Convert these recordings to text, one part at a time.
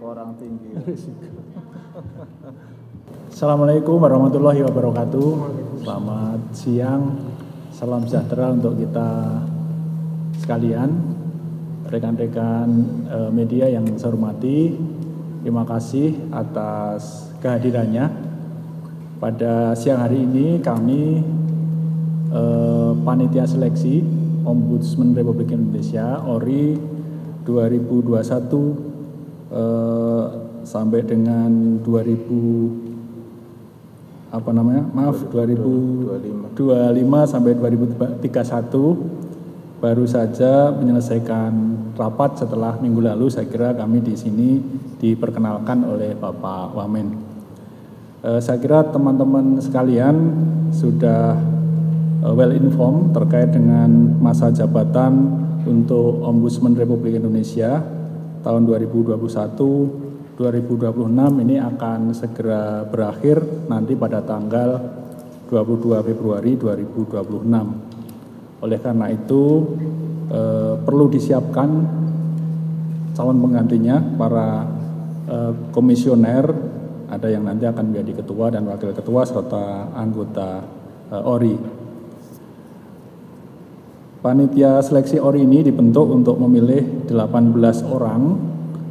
orang tinggi. Assalamualaikum warahmatullahi wabarakatuh. Selamat siang, salam sejahtera untuk kita sekalian, rekan-rekan media yang saya hormati. Terima kasih atas kehadirannya. Pada siang hari ini kami Panitia Seleksi Ombudsman Republik Indonesia ORI 2021 sampai dengan 2025 sampai 2031 baru saja menyelesaikan rapat setelah minggu lalu. Saya kira kami di sini diperkenalkan oleh Bapak Wamen. Saya kira teman-teman sekalian sudah well informed terkait dengan masa jabatan untuk Ombudsman Republik Indonesia tahun 2021-2026 ini akan segera berakhir nanti pada tanggal 22 Februari 2026. Oleh karena itu perlu disiapkan calon penggantinya, para komisioner, ada yang nanti akan menjadi ketua dan wakil ketua serta anggota ORI. Panitia seleksi ORI ini dibentuk untuk memilih 18 orang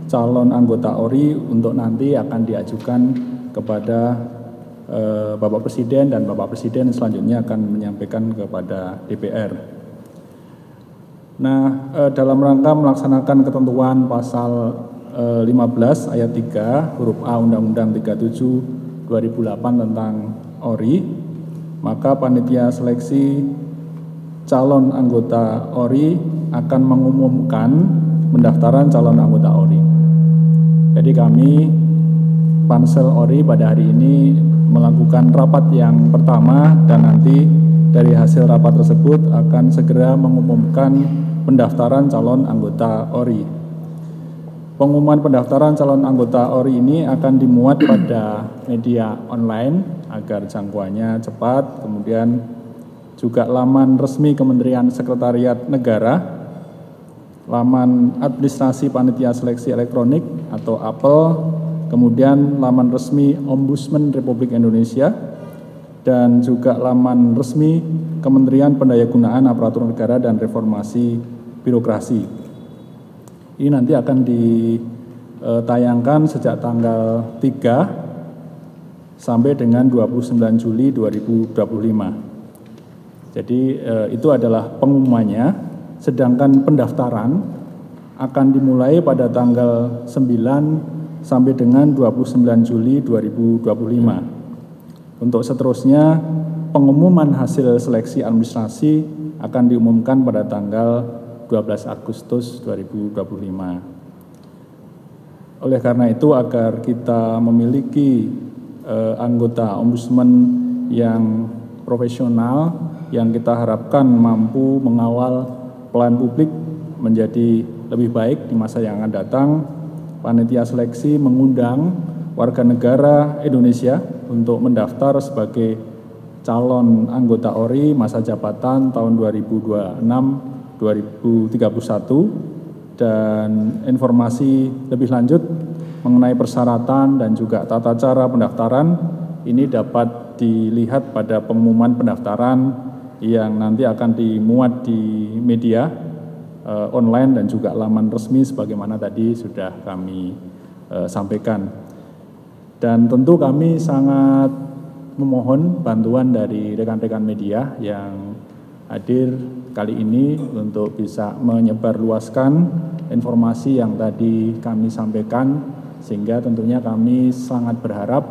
calon anggota ORI untuk nanti akan diajukan kepada Bapak Presiden, dan Bapak Presiden selanjutnya akan menyampaikan kepada DPR. Nah, dalam rangka melaksanakan ketentuan pasal 15 ayat 3 huruf A Undang-Undang 37 2008 tentang ORI, maka panitia seleksi calon anggota ORI akan mengumumkan pendaftaran calon anggota ORI. Jadi kami Pansel ORI pada hari ini melakukan rapat yang pertama, dan nanti dari hasil rapat tersebut akan segera mengumumkan pendaftaran calon anggota ORI. Pengumuman pendaftaran calon anggota ORI ini akan dimuat pada media online agar jangkauannya cepat, kemudian juga laman resmi Kementerian Sekretariat Negara, laman administrasi Panitia Seleksi Elektronik atau APEL, kemudian laman resmi Ombudsman Republik Indonesia, dan juga laman resmi Kementerian Pendayagunaan Aparatur Negara dan Reformasi Birokrasi. Ini nanti akan ditayangkan sejak tanggal 3 sampai dengan 29 Juli 2025. Jadi itu adalah pengumumannya, sedangkan pendaftaran akan dimulai pada tanggal 9 sampai dengan 29 Juli 2025. Untuk seterusnya, pengumuman hasil seleksi administrasi akan diumumkan pada tanggal 12 Agustus 2025. Oleh karena itu, agar kita memiliki anggota ombudsman yang profesional, yang kita harapkan mampu mengawal pelayanan publik menjadi lebih baik di masa yang akan datang, panitia seleksi mengundang warga negara Indonesia untuk mendaftar sebagai calon anggota ORI masa jabatan tahun 2026-2031, dan informasi lebih lanjut mengenai persyaratan dan juga tata cara pendaftaran ini dapat dilihat pada pengumuman pendaftaran yang nanti akan dimuat di media online dan juga laman resmi sebagaimana tadi sudah kami sampaikan. Dan tentu kami sangat memohon bantuan dari rekan-rekan media yang hadir kali ini untuk bisa menyebarluaskan informasi yang tadi kami sampaikan, sehingga tentunya kami sangat berharap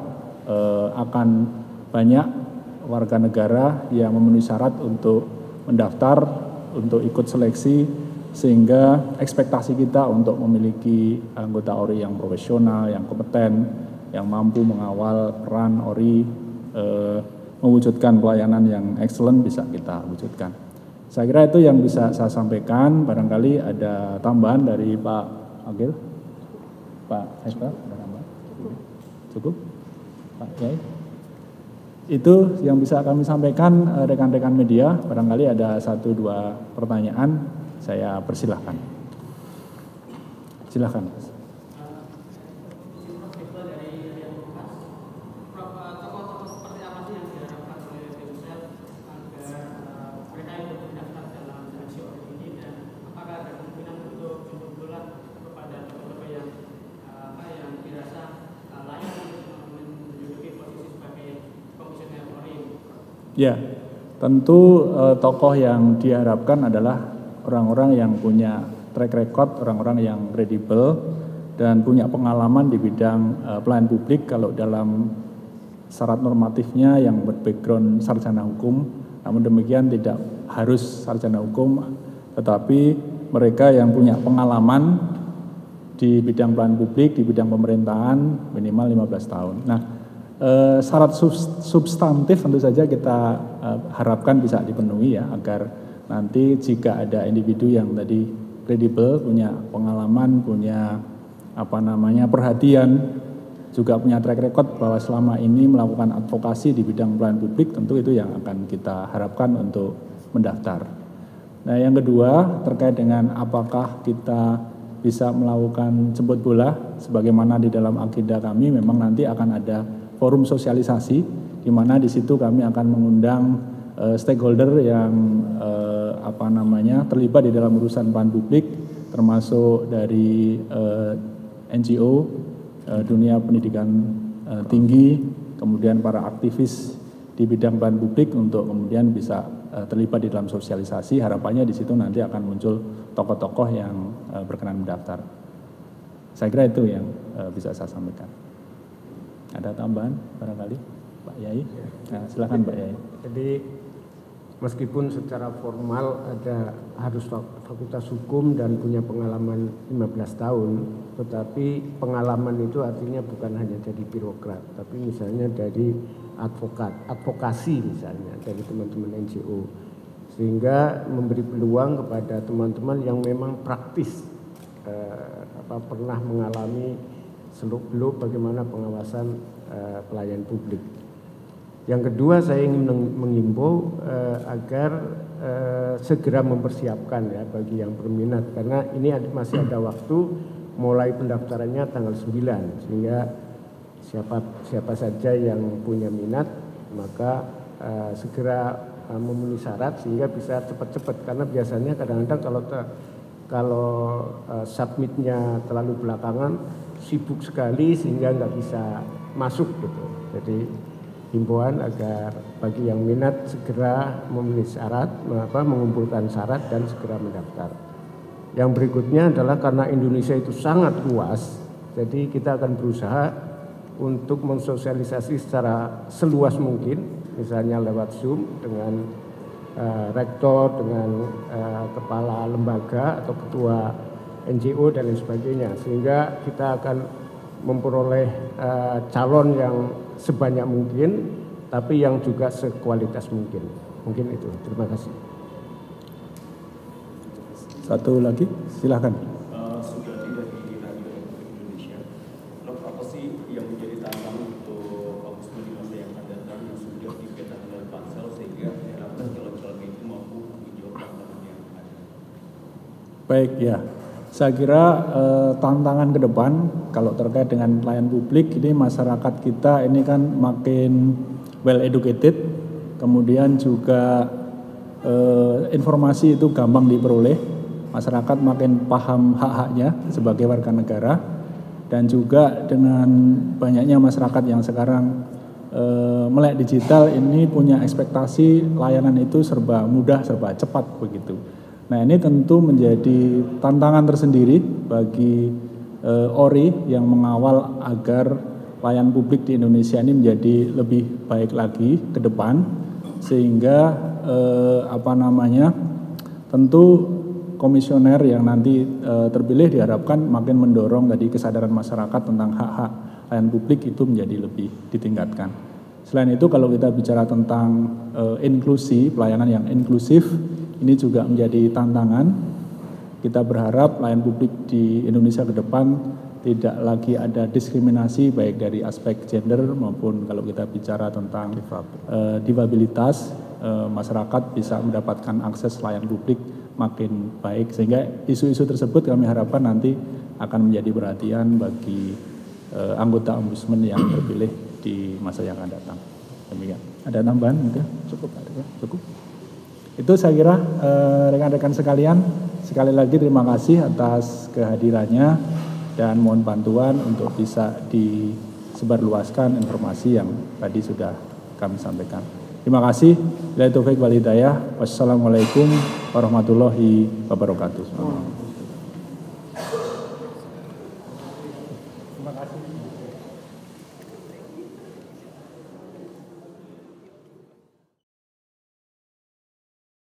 akan banyak warga negara yang memenuhi syarat untuk mendaftar, untuk ikut seleksi, sehingga ekspektasi kita untuk memiliki anggota ORI yang profesional, yang kompeten, yang mampu mengawal peran ORI mewujudkan pelayanan yang excellent bisa kita wujudkan. Saya kira itu yang bisa saya sampaikan. Barangkali ada tambahan dari Pak Agil, Pak Hesta, ada tambahan? Cukup? Pak Yai? Itu yang bisa kami sampaikan rekan-rekan media. Barangkali ada 1-2 pertanyaan, saya persilahkan. Silakan. Ya, tentu tokoh yang diharapkan adalah orang-orang yang punya track record, orang-orang yang kredibel dan punya pengalaman di bidang pelayanan publik. Kalau dalam syarat normatifnya yang berbackground sarjana hukum, namun demikian tidak harus sarjana hukum, tetapi mereka yang punya pengalaman di bidang pelayanan publik, di bidang pemerintahan minimal 15 tahun. Nah, syarat substantif tentu saja kita harapkan bisa dipenuhi ya, agar nanti jika ada individu yang tadi kredibel, punya pengalaman, punya perhatian, juga punya track record bahwa selama ini melakukan advokasi di bidang pelayanan publik, tentu itu yang akan kita harapkan untuk mendaftar. Nah, yang kedua terkait dengan apakah kita bisa melakukan jemput bola, sebagaimana di dalam agenda kami memang nanti akan ada forum sosialisasi, di mana di situ kami akan mengundang stakeholder yang terlibat di dalam urusan pelayanan publik, termasuk dari NGO, dunia pendidikan tinggi, kemudian para aktivis di bidang pelayanan publik untuk kemudian bisa terlibat di dalam sosialisasi. Harapannya di situ nanti akan muncul tokoh-tokoh yang berkenan mendaftar. Saya kira itu yang bisa saya sampaikan. Ada tambahan barangkali, Pak Yai? Nah, silakan Pak Yai. Jadi meskipun secara formal harus fakultas hukum dan punya pengalaman 15 tahun, tetapi pengalaman itu artinya bukan hanya jadi birokrat, tapi misalnya dari advokasi misalnya dari teman-teman NGO, sehingga memberi peluang kepada teman-teman yang memang praktis pernah mengalami seluk-beluk bagaimana pengawasan pelayan publik. Yang kedua, saya ingin mengimbau agar segera mempersiapkan ya bagi yang berminat, karena ini masih ada waktu, mulai pendaftarannya tanggal 9, sehingga siapa saja yang punya minat maka segera memenuhi syarat sehingga bisa cepat-cepat, karena biasanya kadang-kadang kalau submitnya terlalu belakangan sibuk sekali sehingga nggak bisa masuk gitu. Jadi himbauan agar bagi yang minat segera memenuhi syarat, mengumpulkan syarat dan segera mendaftar. Yang berikutnya adalah karena Indonesia itu sangat luas, jadi kita akan berusaha untuk mensosialisasi secara seluas mungkin, misalnya lewat Zoom dengan rektor, dengan kepala lembaga atau ketua NGO dan lain sebagainya, sehingga kita akan memperoleh calon yang sebanyak mungkin, tapi yang juga sekualitas mungkin. Mungkin itu. Terima kasih. Satu lagi, silakan. Sugati dari Radio Indonesia. Apa sih yang menjadi tantangan untuk ombudsman di masa yang akan datang yang sudah dipetakan oleh Pansel sehingga diharapkan calon-calon itu mampu menjawab tantangan yang ada? Baik ya. Saya kira tantangan ke depan kalau terkait dengan pelayanan publik ini, masyarakat kita ini kan makin well educated, kemudian juga informasi itu gampang diperoleh, masyarakat makin paham hak-haknya sebagai warga negara, dan juga dengan banyaknya masyarakat yang sekarang melek digital ini punya ekspektasi layanan itu serba mudah, serba cepat begitu. Nah, ini tentu menjadi tantangan tersendiri bagi ORI yang mengawal agar pelayanan publik di Indonesia ini menjadi lebih baik lagi ke depan, sehingga tentu komisioner yang nanti terpilih diharapkan makin mendorong tadi kesadaran masyarakat tentang hak-hak pelayanan publik itu menjadi lebih ditingkatkan. Selain itu, kalau kita bicara tentang inklusi, pelayanan yang inklusif, ini juga menjadi tantangan. Kita berharap pelayanan publik di Indonesia ke depan tidak lagi ada diskriminasi baik dari aspek gender maupun kalau kita bicara tentang difabilitas, masyarakat bisa mendapatkan akses layanan publik makin baik, sehingga isu-isu tersebut kami harapkan nanti akan menjadi perhatian bagi anggota ombudsman yang terpilih di masa yang akan datang. Demikian. Ada tambahan mungkin? Cukup. Itu saya kira rekan-rekan sekalian, sekali lagi terima kasih atas kehadirannya dan mohon bantuan untuk bisa disebarluaskan informasi yang tadi sudah kami sampaikan. Terima kasih. Billahi taufiq wal hidayah. Wassalamualaikum warahmatullahi wabarakatuh. Terima kasih.